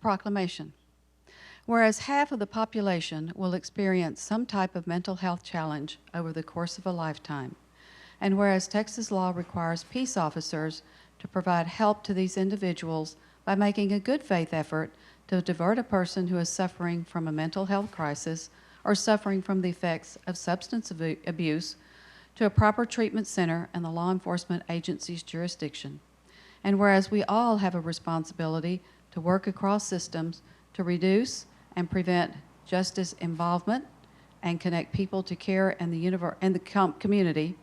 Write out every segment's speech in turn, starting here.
proclamation. Whereas half of the population will experience some type of mental health challenge over the course of a lifetime, and whereas Texas law requires peace officers to provide help to these individuals by making a good faith effort to divert a person who is suffering from a mental health crisis or suffering from the effects of substance abuse to a proper treatment center in the law enforcement agency's jurisdiction. And whereas we all have a responsibility to work across systems to reduce and prevent justice involvement and connect people to care in the community,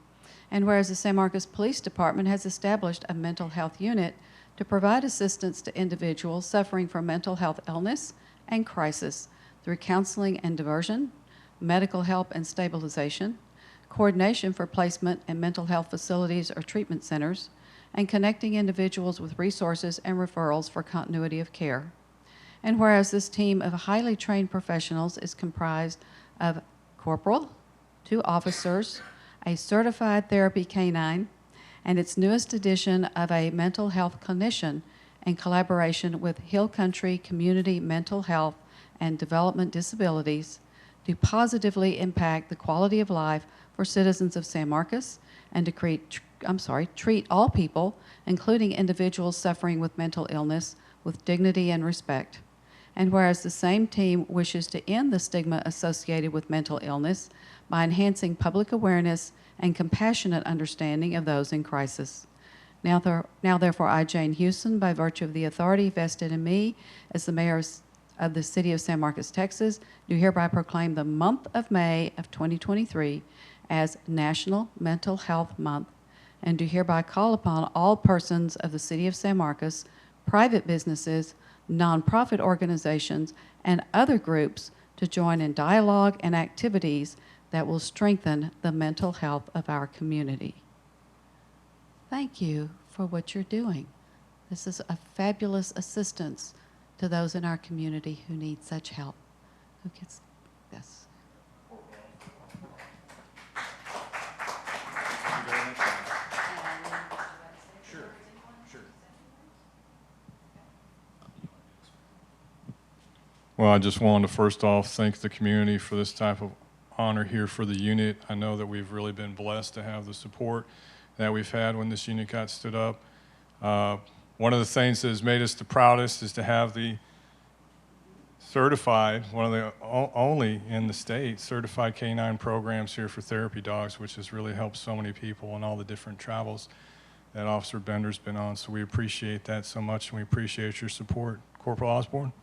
and whereas the San Marcos Police Department has established a mental health unit to provide assistance to individuals suffering from mental health illness and crisis through counseling and diversion, medical help and stabilization, coordination for placement in mental health facilities or treatment centers, and connecting individuals with resources and referrals for continuity of care. And whereas this team of highly trained professionals is comprised of corporal, 2 officers, a certified therapy canine, and its newest addition of a mental health clinician in collaboration with Hill Country Community Mental Health and Development Disabilities to positively impact the quality of life for citizens of San Marcos and to treat all people, including individuals suffering with mental illness, with dignity and respect. And whereas the same team wishes to end the stigma associated with mental illness by enhancing public awareness and compassionate understanding of those in crisis. Now therefore, I, Jane Houston, by virtue of the authority vested in me as the mayor of the city of San Marcos, Texas, do hereby proclaim the month of May of 2023 as National Mental Health Month, and do hereby call upon all persons of the city of San Marcos, private businesses, nonprofit organizations, and other groups to join in dialogue and activities that will strengthen the mental health of our community. Thank you for what you're doing. This is a fabulous assistance to those in our community who need such help. Who gets this? Well, I just wanted to first off thank the community for this type of honor here for the unit. I know that we've really been blessed to have the support that we've had when this unit got stood up. One of the things that has made us the proudest is to have the certified, one of the only in the state, certified canine programs here for therapy dogs, which has really helped so many people in all the different travels that Officer Bender's been on. So we appreciate that so much, and we appreciate your support. Corporal Osborne?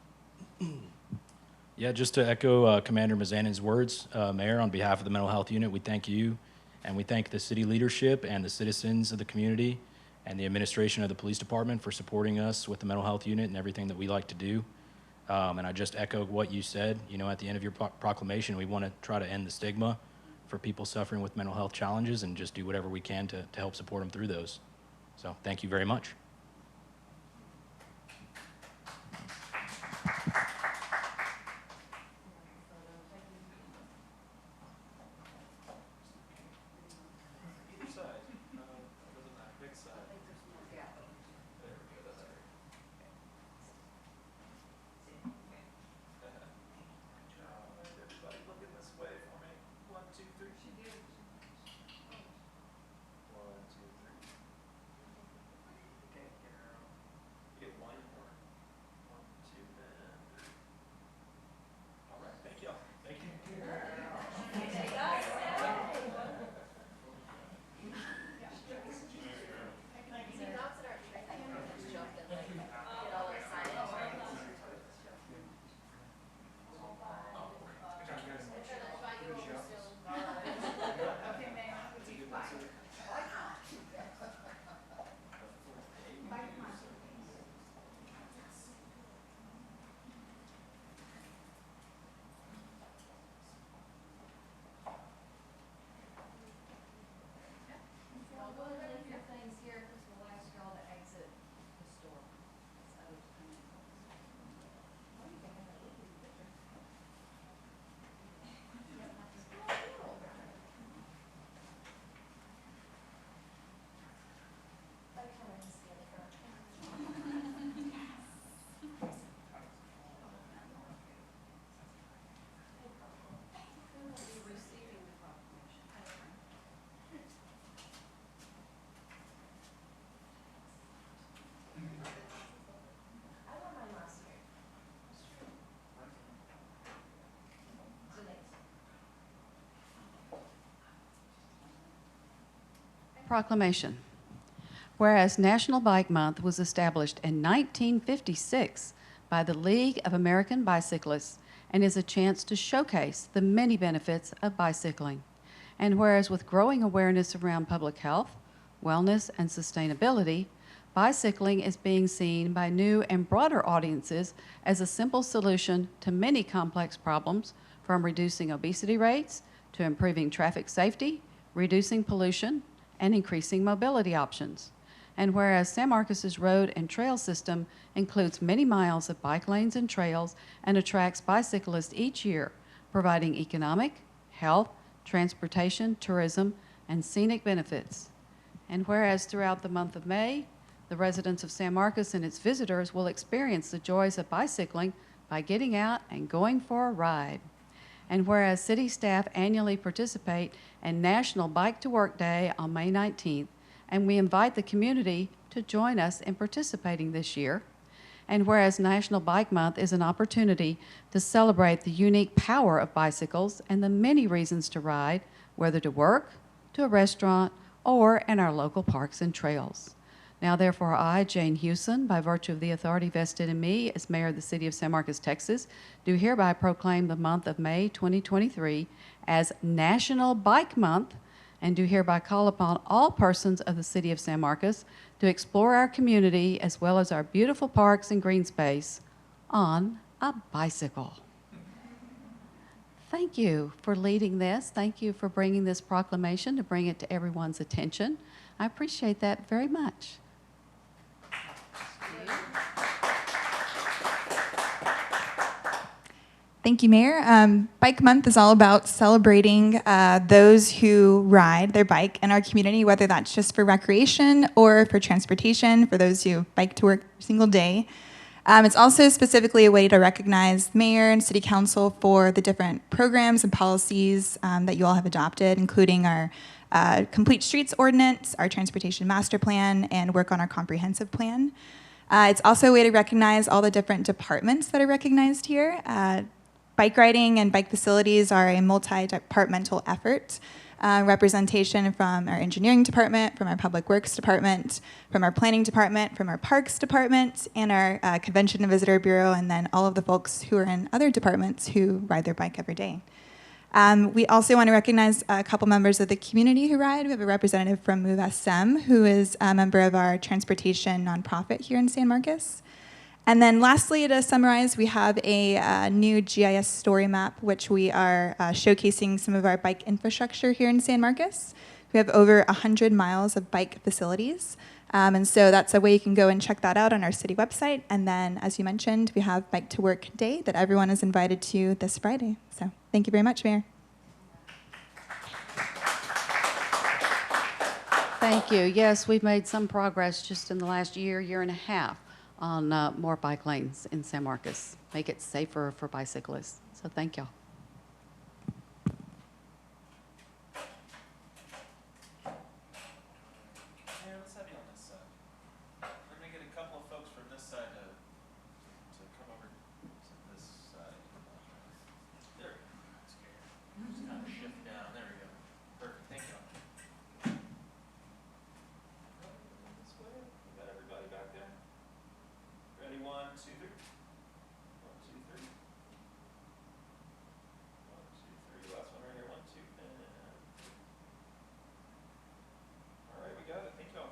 Yeah, just to echo Commander Mazanin's words, Mayor, on behalf of the Mental Health Unit, we thank you, and we thank the city leadership and the citizens of the community and the administration of the police department for supporting us with the Mental Health Unit and everything that we like to do. And I just echo what you said. You know, at the end of your proclamation, we want to try to end the stigma for people suffering with mental health challenges and just do whatever we can to help support them through those. So thank you very much. Proclamation. Whereas National Bike Month was established in 1956 by the League of American Bicyclists and is a chance to showcase the many benefits of bicycling. And whereas with growing awareness around public health, wellness, and sustainability, bicycling is being seen by new and broader audiences as a simple solution to many complex problems, from reducing obesity rates to improving traffic safety, reducing pollution, and increasing mobility options. And whereas San Marcos's road and trail system includes many miles of bike lanes and trails and attracts bicyclists each year, providing economic, health, transportation, tourism, and scenic benefits. And whereas throughout the month of May, the residents of San Marcos and its visitors will experience the joys of bicycling by getting out and going for a ride. And whereas city staff annually participate in National Bike to Work Day on May 19th, and we invite the community to join us in participating this year. And whereas National Bike Month is an opportunity to celebrate the unique power of bicycles and the many reasons to ride, whether to work, to a restaurant, or in our local parks and trails. Now, therefore, I, Jane Hewson, by virtue of the authority vested in me as Mayor of the City of San Marcos, Texas, do hereby proclaim the month of May 2023 as National Bike Month, and do hereby call upon all persons of the City of San Marcos to explore our community as well as our beautiful parks and green space on a bicycle. Thank you for leading this. Thank you for bringing this proclamation to bring it to everyone's attention. I appreciate that very much. Thank you, Mayor. Bike Month is all about celebrating those who ride their bike in our community, whether that's just for recreation or for transportation, for those who bike to work every single day. It's also specifically a way to recognize the mayor and city council for the different programs and policies that you all have adopted, including our Complete Streets Ordinance, our Transportation Master Plan, and work on our comprehensive plan. It's also a way to recognize all the different departments that are recognized here. Bike riding and bike facilities are a multi-departmental effort. Representation from our engineering department, from our public works department, from our planning department, from our parks department, and our convention and visitor bureau, and then all of the folks who are in other departments who ride their bike every day. We also want to recognize a couple members of the community who ride. We have a representative from Move SM, who is a member of our transportation nonprofit here in San Marcos. And then lastly, to summarize, we have a new GIS story map, which we are showcasing some of our bike infrastructure here in San Marcos. We have over 100 miles of bike facilities. And so that's a way you can go and check that out on our city website. And then, as you mentioned, we have Bike to Work Day that everyone is invited to this Friday. So thank you very much, Mayor. Thank you. Yes, we've made some progress just in the last year and a half on more bike lanes in San Marcos, make it safer for bicyclists. So thank y'all. Yeah, let's have you on this side. We're gonna get a couple of folks from this side to come over to this side. There we go. That's good. Just kind of shift down. There we go. Perfect. Thank you. This way. We got everybody back there. Ready? 1, 2, 3. 1, 2, 3. 1, 2, 3. Last one right here. 1, 2, and. All right, we got it. Thank you all.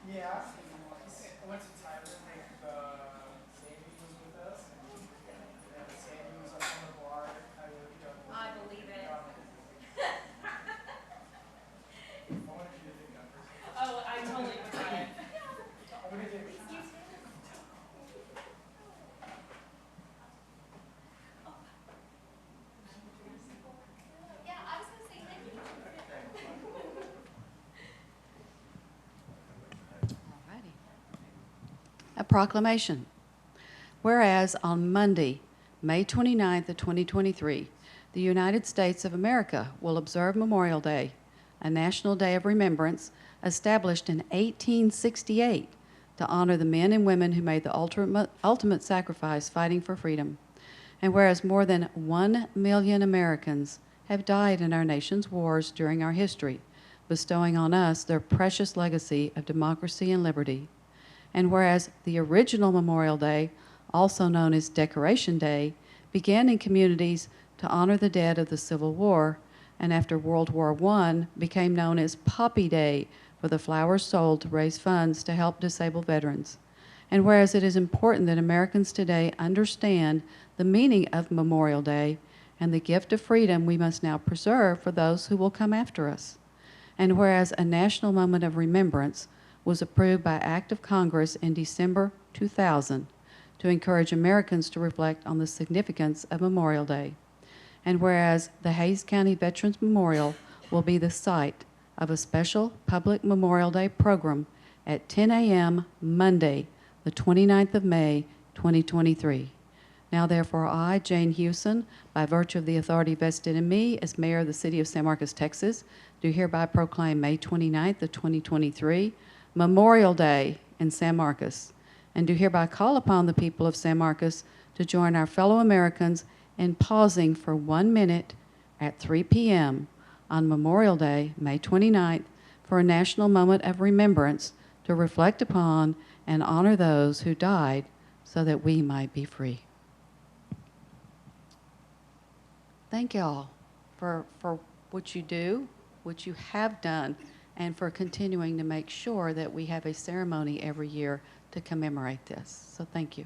Yeah. I went to Thailand with Sandy was with us. And Sandy was up on the bar. I believe it. I wanted you to think that first. Oh, I totally forgot it. I'm gonna get Yeah, I was gonna say thank you. Alrighty. A proclamation. Whereas on Monday, May 29th of 2023, the United States of America will observe Memorial Day, a national day of remembrance established in 1868 to honor the men and women who made the ultimate sacrifice fighting for freedom. And whereas more than 1 million Americans have died in our nation's wars during our history, bestowing on us their precious legacy of democracy and liberty. And whereas the original Memorial Day, also known as Decoration Day, began in communities to honor the dead of the Civil War, and after World War I became known as Poppy Day for the flowers sold to raise funds to help disabled veterans. And whereas it is important that Americans today understand the meaning of Memorial Day and the gift of freedom we must now preserve for those who will come after us. And whereas a national moment of remembrance was approved by Act of Congress in December 2000 to encourage Americans to reflect on the significance of Memorial Day. And whereas the Hays County Veterans Memorial will be the site of a special public Memorial Day program at 10 a.m. Monday, the 29th of May, 2023. Now therefore I, Jane Hewson, by virtue of the authority vested in me as mayor of the city of San Marcos, Texas, do hereby proclaim May 29th of 2023 Memorial Day in San Marcos, and do hereby call upon the people of San Marcos to join our fellow Americans in pausing for 1 minute at 3 p.m. on Memorial Day, May 29th, for a national moment of remembrance to reflect upon and honor those who died so that we might be free. Thank you all for what you do, what you have done, and for continuing to make sure that we have a ceremony every year to commemorate this. So thank you.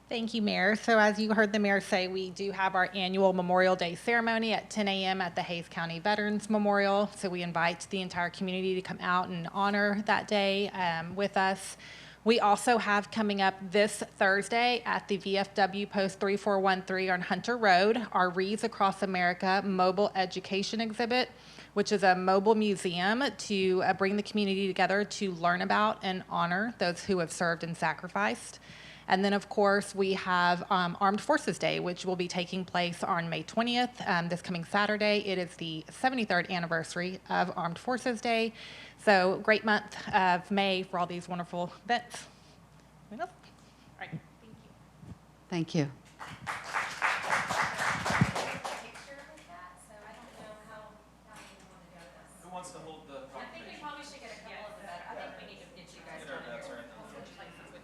Thank you, Mayor. So as you heard the mayor say, we do have our annual Memorial Day ceremony at 10 a.m. at the Hays County Veterans Memorial. So we invite the entire community to come out and honor that day with us. We also have coming up this Thursday at the VFW Post 3413 on Hunter Road, our Wreaths Across America mobile education exhibit, which is a mobile museum to bring the community together to learn about and honor those who have served and sacrificed. And then, of course, we have Armed Forces Day, which will be taking place on May 20th, this coming Saturday. It is the 73rd anniversary of Armed Forces Day. So great month of May for all these wonderful events. All right, thank you. Thank you. Picture with that, so I don't know how you want to do this. Who wants to hold the I think we proclamation? probably should get a couple of the better, I think we need to get you guys Get our down backs here. right now.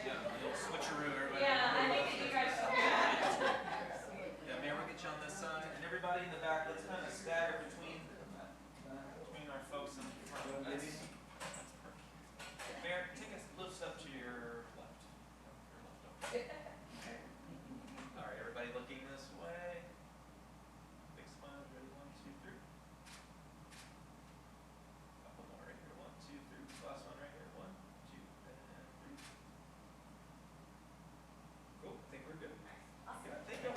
Yeah, you'll switcheroo everybody. Yeah, I think that you guys should. Yeah, Mayor, we'll get you on this side, and everybody in the back, let's kind of stagger between our folks in front. That's perfect. Mayor, take a little step to your left. Your left. All right, everybody looking this way. Big smiles, ready, 1, 2, 3. Couple more right here, 1, 2, 3. Last one right here, 1, 2, and 3. Cool, I think we're good. Awesome. Thank you.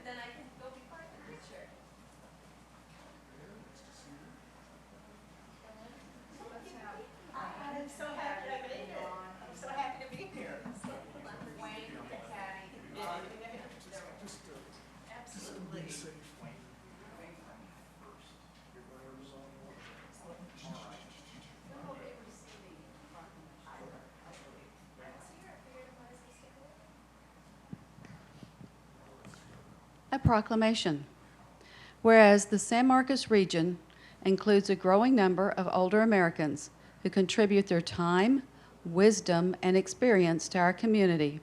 Then I can go be part of the picture. I'm so happy to be here. I'm so happy to be here. Wayne, Patty. Absolutely. A proclamation. Whereas the San Marcos region includes a growing number of older Americans who contribute their time, wisdom, and experience to our community.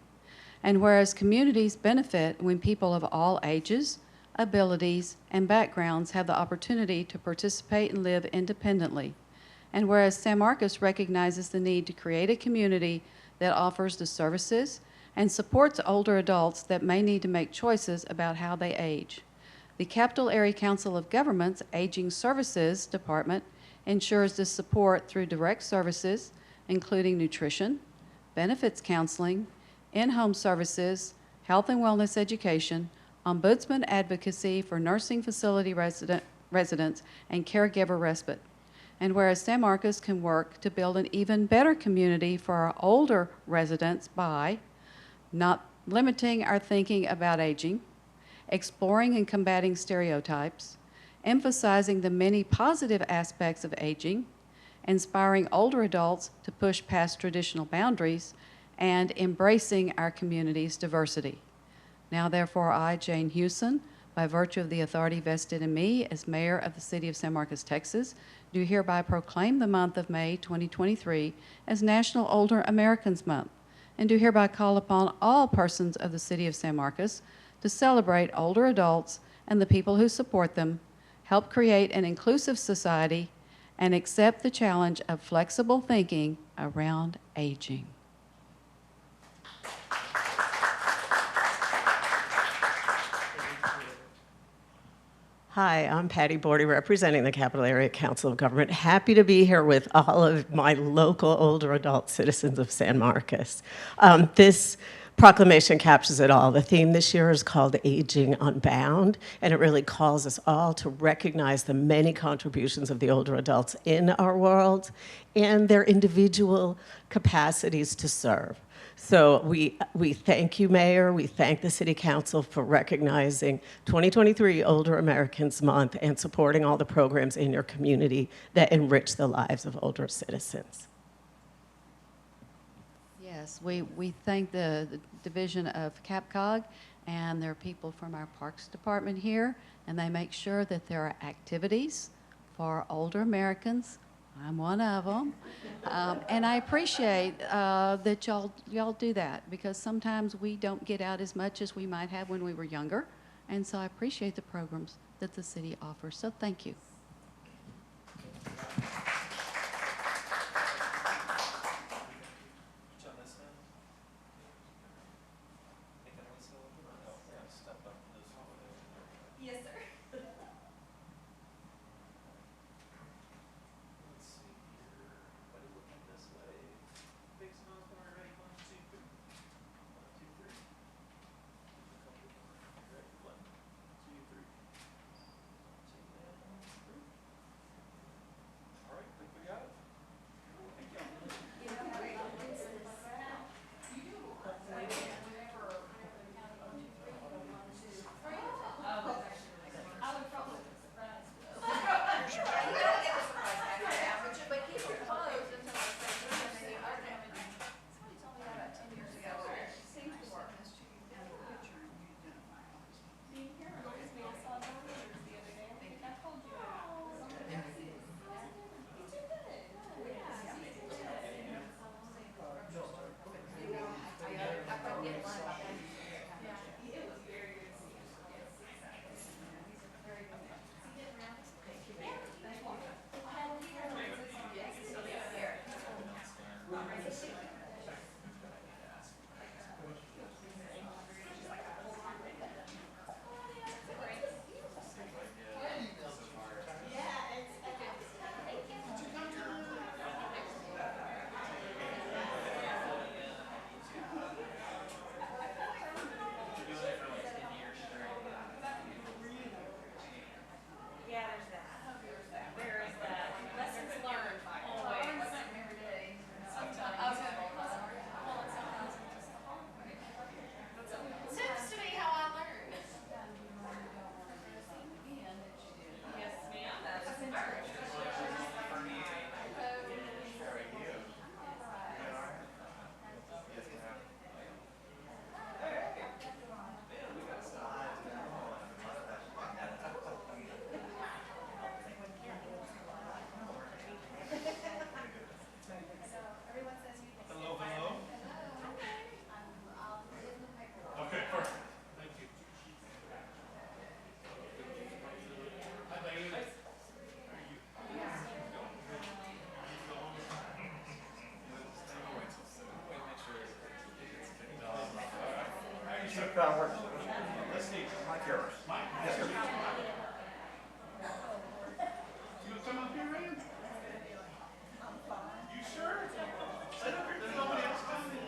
And whereas communities benefit when people of all ages, abilities, and backgrounds have the opportunity to participate and live independently. And whereas San Marcos recognizes the need to create a community that offers the services and supports older adults that may need to make choices about how they age. The Capital Area Council of Governments Aging Services Department ensures this support through direct services, including nutrition, benefits counseling, in-home services, health and wellness education, ombudsman advocacy for nursing facility residents, and caregiver respite. And whereas San Marcos can work to build an even better community for our older residents by not limiting our thinking about aging, exploring and combating stereotypes, emphasizing the many positive aspects of aging, inspiring older adults to push past traditional boundaries, and embracing our community's diversity. Now, therefore, I, Jane Hewson, by virtue of the authority vested in me as mayor of the city of San Marcos, Texas, do hereby proclaim the month of May 2023 as National Older Americans Month, and do hereby call upon all persons of the city of San Marcos to celebrate older adults and the people who support them, help create an inclusive society, and accept the challenge of flexible thinking around aging. Hi, I'm Patty Bordy, representing the Capital Area Council of Government. Happy to be here with all of my local older adult citizens of San Marcos. This proclamation captures it all. The theme this year is called Aging Unbound, and it really calls us all to recognize the many contributions of the older adults in our world and their individual capacities to serve. So we thank you, Mayor. We thank the City Council for recognizing 2023 Older Americans Month and supporting all the programs in your community that enrich the lives of older citizens. Yes, we thank the Division of CapCog and there are people from our Parks Department here, and they make sure that there are activities for older Americans. I'm one of them. And I appreciate that y'all do that, because sometimes we don't get out as much as we might have when we were younger. And so I appreciate the programs that the city offers. So thank you. John, this man? Hey, can we still, no, yeah, step up this way. Yes, sir. Let's see here. Everybody looking this way. Big smiles, corner, ready, 1, 2, 3. 1, 2, 3. A couple more. Ready, 1, 2, 3. Take that. John, where's Mike Harris? Yes, sir. You gonna come up here, man? You sure? Sit up here. There's nobody else coming.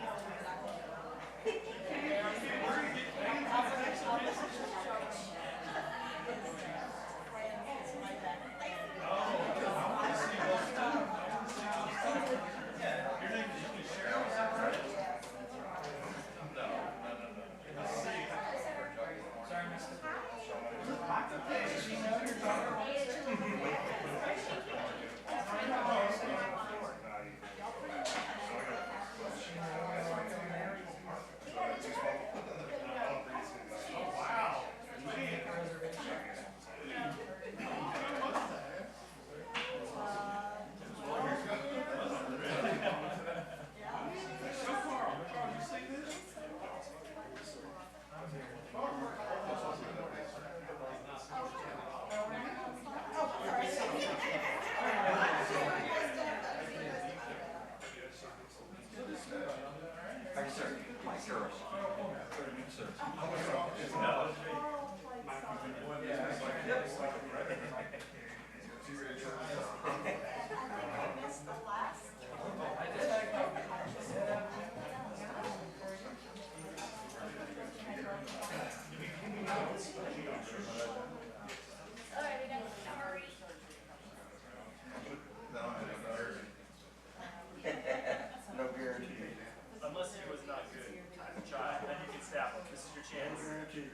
No guarantee. Unless it was not good. Try. Then you can stop them. This is your chance. No guarantee.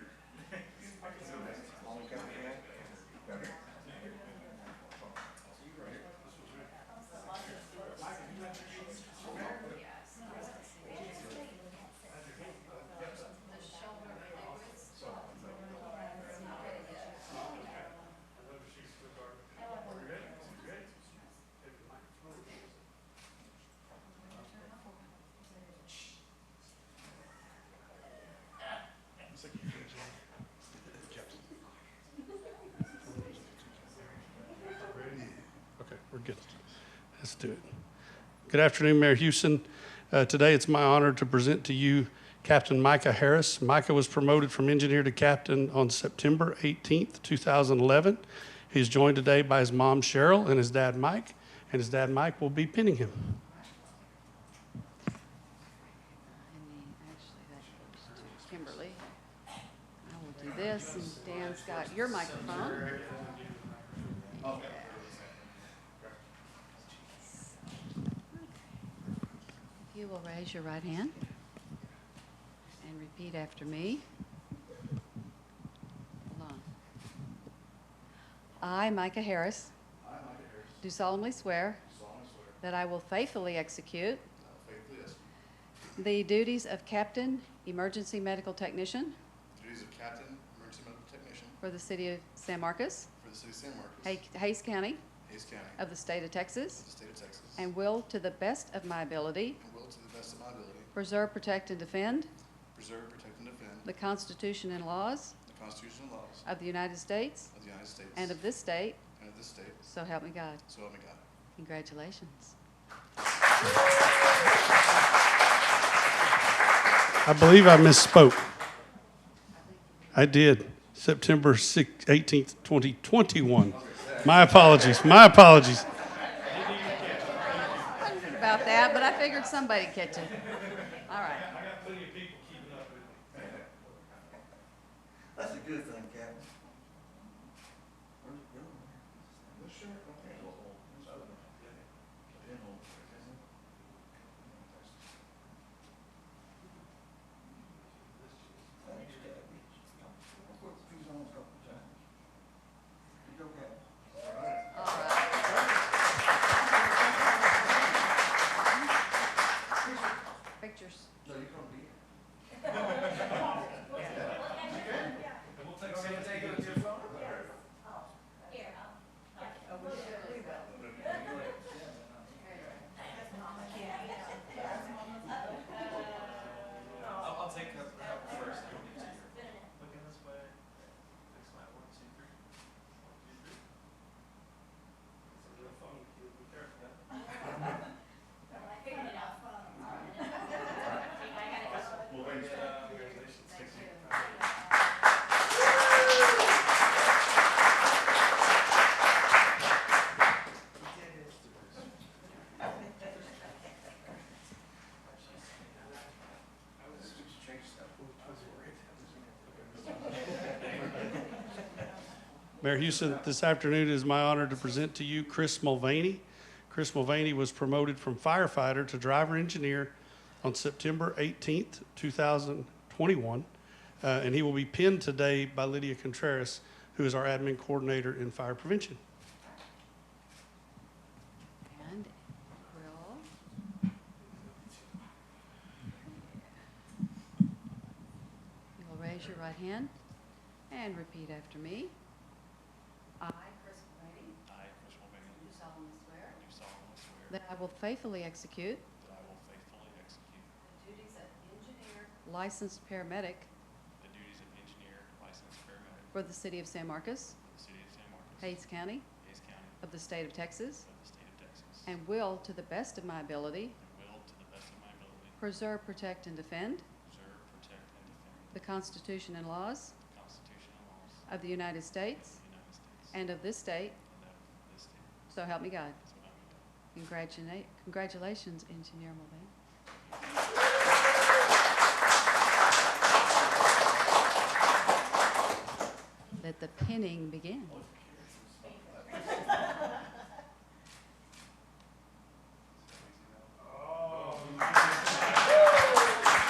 Okay, we're good. Let's do it. Good afternoon, Mayor Houston. Today it's my honor to present to you Captain Micah Harris. Micah was promoted from engineer to captain on September 18th, 2011. He's joined today by his mom, Cheryl, and his dad, Mike. And his dad, Mike, will be pinning him. Actually, that goes to Kimberly. I will do this, and Dan's got your microphone. If you will raise your right hand and repeat after me. Hold on. I, Micah Harris, do solemnly swear that I will faithfully execute the duties of Captain Emergency Medical Technician Duties of Captain, Emergency Medical Technician for the City of San Marcos, for the City of San Marcos, Hayes County Hayes County, of the State of Texas, of the State of Texas, and will, to the best of my ability, and will, to the best of my ability, preserve, protect, and defend preserve, protect, and defend the Constitution and laws the Constitution and laws of the United States of the United States and of this state, and of this state, so help me God. so help me God. Congratulations. I believe I misspoke. I did. September 18th, 2021. My apologies. My apologies. I wondered about that, but I figured somebody'd catch it. All right. That's a good thing, Captain. Where's it going? This shirt? Okay. Pinhole. Thanks, Captain. I'll put these on a couple times. You go, Captain. All right. Pictures. No, you're gonna be. And we'll take Mayor Houston, this afternoon it is my honor to present to you Chris Mulvaney. Chris Mulvaney was promoted from firefighter to driver engineer on September 18th, 2021, and he will be pinned today by Lydia Contreras, who is our admin coordinator in fire prevention. And Quill. You'll raise your right hand and repeat after me. I, Chris Mulvaney, I, Chris Mulvaney, do solemnly swear do solemnly swear that I will faithfully execute that I will faithfully execute the duties of engineer, licensed paramedic the duties of engineer, licensed paramedic for the city of San Marcos, for the city of San Marcos, Hayes County, Hayes County, of the state of Texas, of the state of Texas, and will, to the best of my ability, and will, to the best of my ability, preserve, protect, and defend preserve, protect, and defend the Constitution and laws the Constitution and laws of the United States of the United States and of this state, and of this state. so help me God. So help me God. Congratulations, Engineer Mulvaney. Let the pinning begin.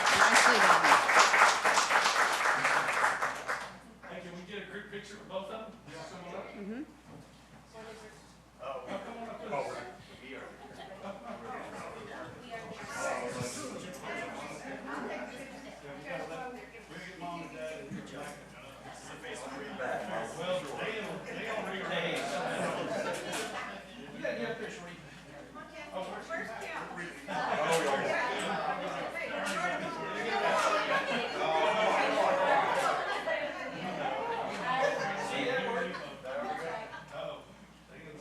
Nicely done. Hey, can we get a group picture with both of them? Mhm.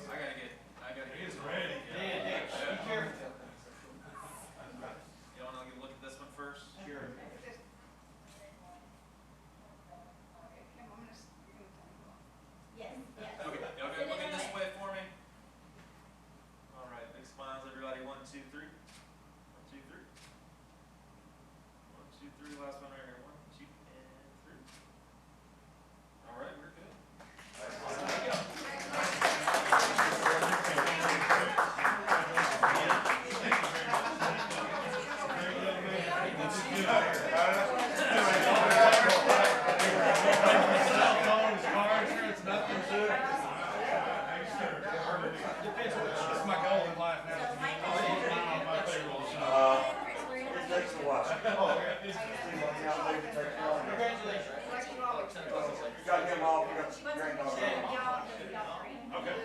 I gotta get. He's ready. Be careful. You wanna look at this one first? Sure. Yes, yes. Okay, y'all gonna look at this way for me? All right, big smiles, everybody. 1, 2, 3. 1, 2, 3. 1, 2, 3. Last one right here. 1, 2, and 3. All right, we're good. That's my goal in life now. Congratulations. Got him off, we got She wants to make sure y'all do y'all three. Okay.